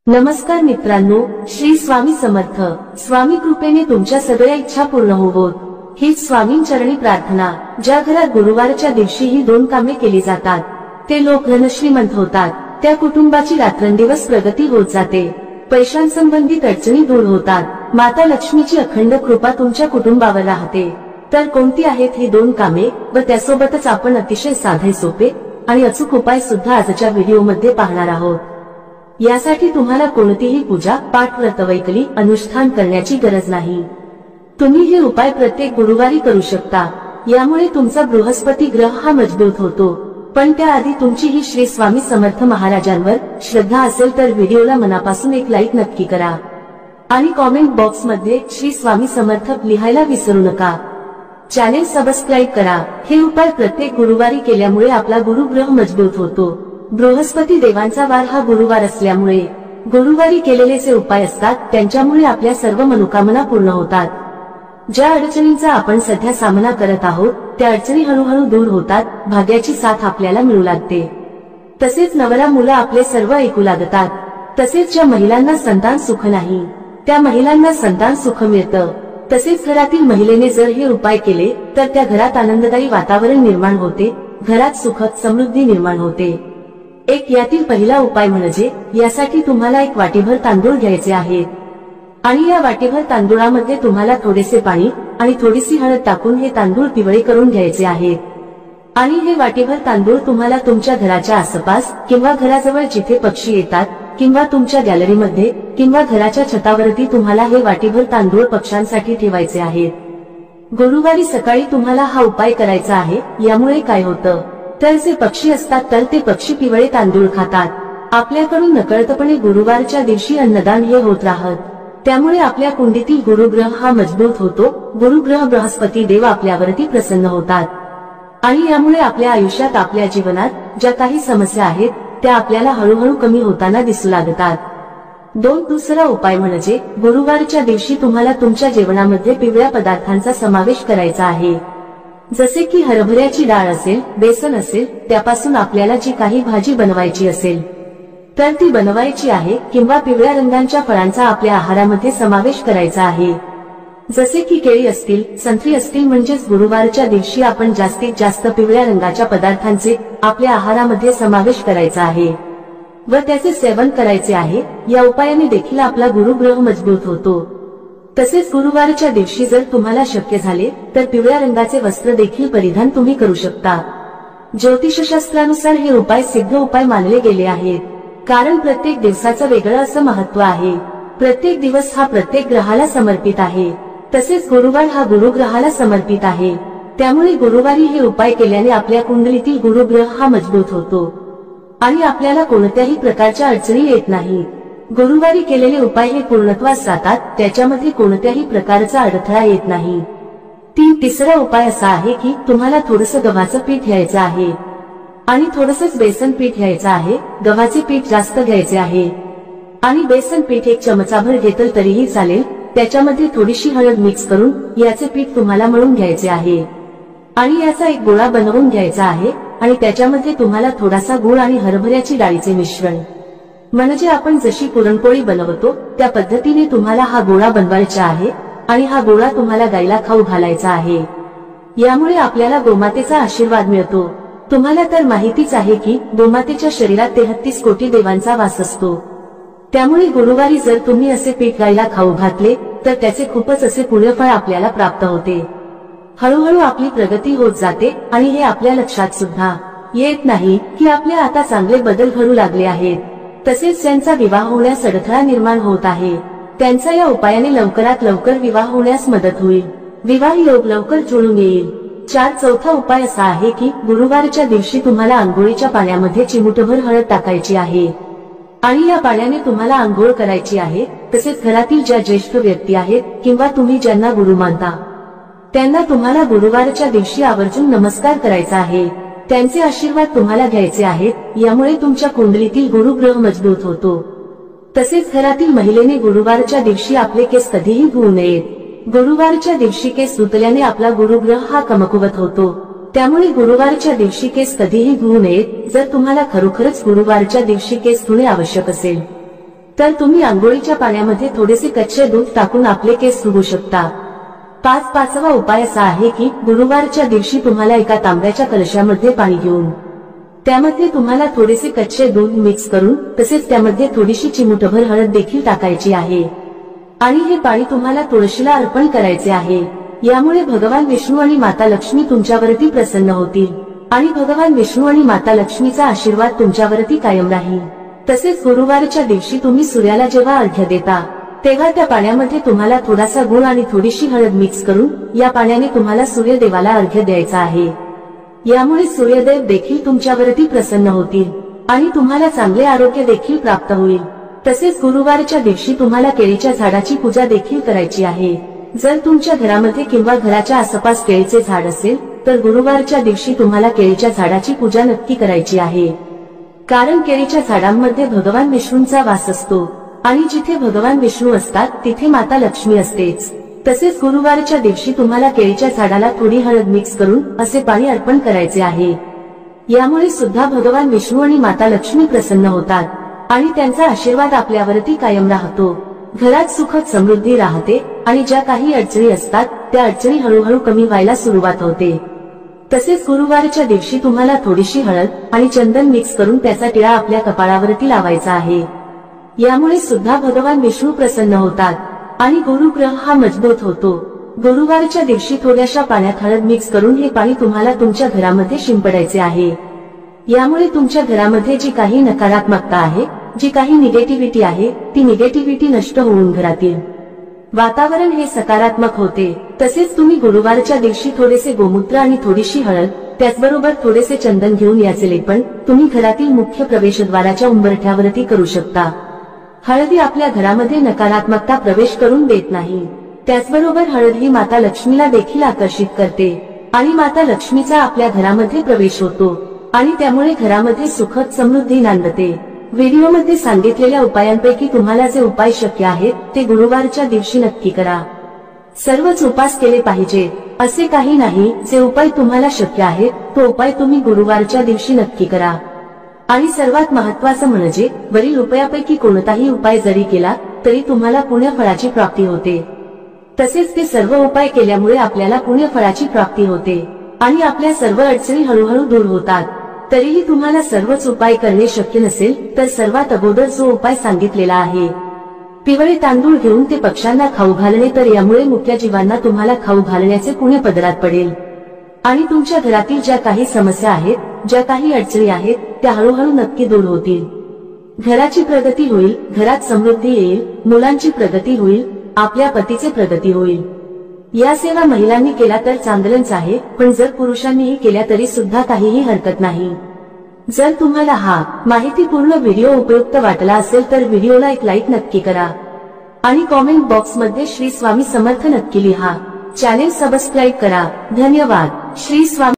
नमस्कार मित्रांनो, श्री स्वामी समर्थ. स्वामी कृपेने तुमच्या सगळ्या इच्छा पूर्ण होवोत हीच स्वामींचरणी प्रार्थना. ज्या घरात गुरुवारच्या दिवशी ही दोन कामे केली जातात ते लोक धनश्रीमंत होतात. त्या कुटुंबाची रात्रंदिवस प्रगती होत जाते. पैशांसंबंधित अडचणी दूर होतात. माता लक्ष्मीची अखंड कृपा तुमच्या कुटुंबावर राहते. तर कोणती आहेत ही दोन कामे व त्यासोबतच आपण अतिशय साधे सोपे आणि अचूक उपाय सुद्धा आजच्या व्हिडिओमध्ये पाहणार आहोत. यासाठी तुम्हाला कोणतीही पूजा पाठ व्रतवैकली अनुष्ठान करण्याची गरज नाही. तुम्ही हे उपाय प्रत्येक गुरुवारी करू शकता. यामुळे तुमचा बृहस्पती ग्रह हा मजबूत होतो. पण त्याआधी तुमची ही श्री स्वामी समर्थ महाराजांवर श्रद्धा असेल तर व्हिडिओला मनापासून एक लाईक नक्की करा आणि कॉमेंट बॉक्स मध्ये श्री स्वामी समर्थ लिहायला विसरू नका. चॅनेल सबस्क्राईब करा. हे उपाय प्रत्येक गुरुवारी केल्यामुळे आपला गुरुग्रह मजबूत होतो. बृहस्पती देवांचा वार हा गुरुवार असल्यामुळे गुरुवारी केलेले जे उपाय असतात त्यांच्यामुळे आपल्या सर्व मनोकामना पूर्ण होतात. ज्या अडचणींचा आपण सध्या सामना करत आहोत त्या अडचणी हळूहळू दूर होतात. भाग्याची साथ आपल्याला मिळू लागते. तसेच नवरा मुलं आपले सर्व ऐकू लागतात. तसेच ज्या महिलांना संतान सुख नाही त्या महिलांना संतान सुख मिळतं. तसेच घरातील महिलेने जर हे उपाय केले तर त्या घरात आनंददायी वातावरण निर्माण होते. घरात सुख समृद्धी निर्माण होते. एक यातील पहिला उपाय म्हणजे यासाठी तुम्हाला एक वाटीभर तांदूळ घ्यायचे आहेत आणि या वाटीभर तांदूळामध्ये तुम्हाला थोडेसे पाणी आणि थोडीशी हळद टाकून हे तांदूळ पिवळे करून घ्यायचे आहेत. आणि हे वाटीभर तांदूळ तुम्हाला तुमच्या घराच्या आसपास किंवा घराजवळ जिथे पक्षी येतात किंवा तुमच्या गॅलरीमध्ये किंवा घराच्या छतावरती तुम्हाला हे वाटीभर तांदूळ पक्ष्यांसाठी ठेवायचे आहेत. गुरुवारी सकाळी तुम्हाला हा उपाय करायचा आहे. यामुळे काय होतं तर जे पक्षी असतात तर ते पक्षी पिवळे तांदूळ खातात. आपल्याकडून नकळतपणे गुरुवारच्या दिवशी अन्नदान हे होत राहत. त्यामुळे आपल्या कुंडीतील गुरुग्रह हा मजबूत होतो. गुरुग्रह बृहस्पती देव आपल्यावरती प्रसन्न होतात आणि यामुळे आपल्या आयुष्यात आपल्या जीवनात ज्या काही समस्या आहेत त्या आपल्याला हळूहळू कमी होताना दिसू लागतात. दुसरा उपाय म्हणजे गुरुवारच्या दिवशी तुम्हाला तुमच्या जेवणामध्ये पिवळ्या पदार्थांचा समावेश करायचा आहे. जसे की हरभऱ्याची डाळ असेल, बेसन असेल, त्यापासून आपल्याला जी काही भाजी बनवायची असेल तर ती बनवायची आहे. किंवा पिवळ्या रंगाच्या फळांचा आपल्या आहारामध्ये समावेश करायचा आहे. जसे की केळी असतील, संत्री असतील. म्हणजेच गुरुवारच्या दिवशी आपण जास्तीत जास्त पिवळ्या रंगाच्या पदार्थांचे आपल्या आहारामध्ये समावेश करायचा आहे व त्याचे सेवन करायचे आहे. या उपायाने देखील आपला गुरुग्रह मजबूत होतो. तसेच गुरुवारच्या दिवशी जर तुम्हाला शक्य झाले तर पिवळ्या रंगाचे वस्त्र देखील परिधान तुम्ही करू शकता. ज्योतिषशास्त्रानुसार हे उपाय सिद्ध उपाय मानले गेले आहेत. कारण प्रत्येक दिवसाचं वेगळं असं महत्व आहे. प्रत्येक दिवस हा प्रत्येक ग्रहाला समर्पित आहे. तसेच गुरुवार हा गुरुग्रहाला समर्पित आहे. त्यामुळे गुरुवारी हे उपाय केल्याने आपल्या कुंडलीतील गुरुग्रह हा मजबूत होतो आणि आपल्याला कोणत्याही प्रकारच्या अडचणी येत नाही. गुरुवारी केलेले उपाय हे पूर्णत्वास जातात. त्याच्यामध्ये कोणत्याही प्रकारचा अडथळा येत नाही. तिसरा उपाय असा आहे की तुम्हाला थोडंसं गव्हाचं पीठ घ्यायचं आहे आणि थोडंसंच बेसन पीठ घ्यायचं आहे. गव्हाचे पीठ जास्त घ्यायचे आहे आणि बेसन पीठ एक चमचाभर घेतलं तरीही चालेल. त्याच्यामध्ये थोडीशी हळद मिक्स करून याचे पीठ तुम्हाला मळून घ्यायचे आहे आणि याचा एक गोळा बनवून घ्यायचा आहे आणि त्याच्यामध्ये तुम्हाला थोडासा गूळ आणि हरभऱ्याची डाळीचे मिश्रण म्हणजे आपण जशी पुरणपोळी बनवतो त्या पद्धतीने तुम्हाला हा गोळा बनवायचा आहे आणि हा गोळा तुम्हाला गायला खाऊ घालायचा आहे. यामुळे आपल्याला गोमातेचा आशीर्वाद मिळतो. तुम्हाला तर माहितीच आहे की गोमातेच्या शरीरात 33 कोटी देवांचा वास असतो. त्यामुळे गुरुवारी जर तुम्ही असे पीठ गायला खाऊ घातले तर त्याचे खूपच असे पुण्यफळ आपल्याला प्राप्त होते. हळूहळू आपली प्रगती होत जाते आणि हे आपल्या लक्षात सुद्धा येत नाही की आपल्या आता चांगले बदल घडू लागले आहेत. तसेच ज्यांचा विवाह होण्यास अडथळा निर्माण होत आहे त्यांचा या उपायाने लवकरात लवकर विवाह होण्यास मदत होईल. विवाह योग लवकर जुळून येईल. चौथा उपाय असा आहे की गुरुवारच्या दिवशी तुम्हाला आंघोळीच्या पाण्यामध्ये चिमूटभर हळद टाकायची आहे आणि या पाण्याने तुम्हाला आंघोळ करायची आहे. तसेच घरातील ज्या ज्येष्ठ व्यक्ती आहेत किंवा तुम्ही ज्यांना गुरु मानता त्यांना तुम्हाला गुरुवारच्या दिवशी आवर्जून नमस्कार करायचा आहे. त्यांचे आशीर्वाद तुम्हाला घ्यायचे आहेत. यामुळे तुमच्या कुंडलीतील गुरुग्रह मजबूत होतो. तसेच घरातील महिलेने गुरुवारच्या दिवशी आपले केस कधीही धुवू नयेत. गुरुवारच्या दिवशी केस धुतल्याने आपला गुरुग्रह हा कमकुवत होतो. त्यामुळे गुरुवारच्या दिवशी केस कधीही धुवू नयेत. जर तुम्हाला खरोखरच गुरुवारच्या दिवशी केस धुणे आवश्यक असेल तर तुम्ही आंघोळीच्या पाण्यामध्ये थोडेसे कच्चे दूध टाकून आपले केस धुवू शकता। पाचवा उपाय असा आहे की गुरुवारच्या दिवशी तुम्हाला एका तांब्याच्या कलशामध्ये पाणी घेऊन त्यामध्ये तुम्हाला थोडेसे कच्चे दूध मिक्स करून तसेच त्यामध्ये थोडीशी चिमूटभर हळद देखील टाकायची आहे आणि हे पाणी तुम्हाला तुळशीला अर्पण करायचे आहे। यामुळे भगवान विष्णू आणि माता लक्ष्मी तुमच्यावरती प्रसन्न होतील आणि भगवान विष्णू आणि माता लक्ष्मीचा आशीर्वाद तुमच्यावरती कायम राहील। तसेच गुरुवारच्या दिवशी तुम्ही सूर्याला जेव्हा अर्घ्य देता तेव्हा त्या पाण्यामध्ये तुम्हाला थोडासा गुळ आणि थोडीशी हळद मिक्स करून या पाण्याने तुम्हाला सूर्यदेवाला अर्घ्य द्यायचा आहे। यामुळे सूर्यदेव देखील तुमच्यावरती प्रसन्न होतील आणि तुम्हाला चांगले आरोग्य देखील प्राप्त होईल। तसेच गुरुवारच्या दिवशी तुम्हाला केळीच्या झाडाची पूजा देखील करायची आहे। जर तुमच्या घरामध्ये किंवा घराच्या आसपास केळीचे झाड असेल तर गुरुवारच्या दिवशी तुम्हाला केळीच्या झाडाची पूजा नक्की करायची आहे, कारण केळीच्या झाडांमध्ये भगवान विष्णूंचा वास असतो आणि जिथे भगवान विष्णू असतात तिथे माता लक्ष्मी असतेच। तसेच गुरुवारच्या दिवशी तुम्हाला केळीच्या झाडाला थोडी हळद मिक्स करून असे पाणी अर्पण करायचे आहे। यामुळे सुद्धा भगवान विष्णू आणि माता लक्ष्मी प्रसन्न होतात आणि त्यांचा आशीर्वाद आपल्यावरती कायम राहतो। घरात सुखद समृद्धी राहते आणि ज्या काही अडचणी असतात त्या अडचणी हळूहळू कमी व्हायला सुरुवात होते। तसेच गुरुवारच्या दिवशी तुम्हाला थोडीशी हळद आणि चंदन मिक्स करून त्याचा टिळा आपल्या कपाळावरती लावायचा आहे। यामुळे सुद्धा भगवान विष्णू प्रसन्न होतात आणि गुरुग्रह हा मजबूत होतो। गुरुवारच्या दिवशी थोड्याशा पाण्यात हळद मिक्स करून हे पाणी तुम्हाला तुमच्या घरामध्ये शिंपडायचे आहे। यामुळे तुमच्या घरामध्ये जी काही नकारात्मकता आहे, जी काही निगेटिव्हिटी आहे, ती निगेटिव्हिटी नष्ट होऊन घरातील वातावरण हे सकारात्मक होते। तसेच तुम्ही गुरुवारच्या दिवशी थोडेसे गोमूत्र आणि थोडीशी हळद त्याचबरोबर थोडेसे चंदन घेऊन याचे लेपन तुम्ही घरातील मुख्य प्रवेशद्वाराच्या उंबरठ्यावरती करू शकता। हळदी आपल्या घरामध्ये नकारात्मकता प्रवेश करून देत नाही। त्याचबरोबर हळद ही माता लक्ष्मीला देखील आकर्षित करते आणि माता लक्ष्मीचा आपल्या घरामध्ये प्रवेश होतो आणि त्यामुळे घरामध्ये सुखद समृद्धी नांदते। व्हिडिओमध्ये सांगितलेल्या उपायांपैकी तुम्हाला जे उपाय शक्य आहेत ते गुरुवारच्या दिवशी नक्की करा। सर्वच उपास केले पाहिजे असे काही नाही, जे उपाय तुम्हाला शक्य आहेत तो उपाय तुम्ही गुरुवारच्या दिवशी नक्की करा। आणि सर्वात महत्त्वाचं म्हणजे वरील उपायापैकी कोणताही उपाय जरी केला तरी तुम्हाला पुण्यफळाची प्राप्ती होते। तसेच ते सर्व उपाय केल्यामुळे आपल्याला पुण्यफळाची प्राप्ती होते आणि आपल्या सर्व अडचणी हळूहळू दूर होतात। तरीही तुम्हाला सर्वच उपाय करणे शक्य नसेल तर सर्वात अगोदर जो उपाय सांगितलेला आहे, पिवळे तांदूळ घेऊन ते पक्ष्यांना खाऊ घालणे, तर यामुळे मुक्या जीवांना तुम्हाला खाऊ घालण्याचे पुण्य पदरात पडेल आणि तुमच्या घरातील ज्या काही समस्या आहेत, ज्या काही अडचणी आहेत त्या हळूहळू नक्की दूर होतील। घराची प्रगती होईल, घरात समृद्धी येईल, मुलांची प्रगती होईल, आपल्या पतीचे प्रगती होईल। या सेवा महिलांनी केला तर चांगलंच आहे, पण जर पुरुषांनीही केल्या तरी सुद्धा काहीही हरकत नाही। जर तुम्हाला हा माहितीपूर्ण व्हिडिओ उपयुक्त वाटला असेल तर व्हिडिओला एक लाईक नक्की करा आणि कॉमेंट बॉक्स मध्ये श्री स्वामी समर्थ नक्की लिहा। चॅनेल सबस्क्राईब करा। धन्यवाद। श्री स्वामी।